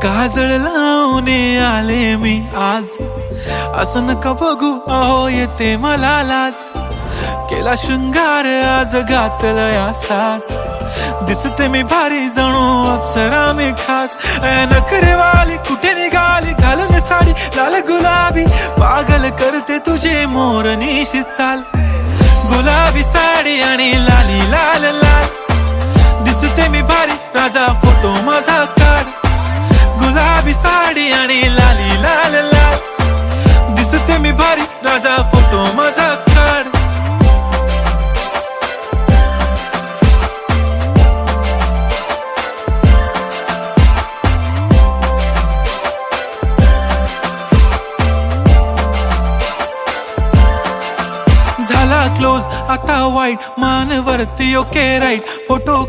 काजळ लावून आले मी आज, असं नका बघू अहो येते मला लाज. केला शृंगार आज घातलंय असाच, दिसते मी भारी जणू अप्सरा मी खास. नखरेवाली कुठे निघाली घालून साडी लाल गुलाबी, पागल करते तुझे मोरनीशी चाल. गुलाबी साडी आणि लाली लाल लाल, दिसते मी भारी राजा फोटो माझा काढ. गुलाबी साडी आणि लाली लाल लाल, दिसते मी भारी राजा फोटो माझा काढ. झाला क्लोज आता वाईट, मान वरती ओके राईट फोटो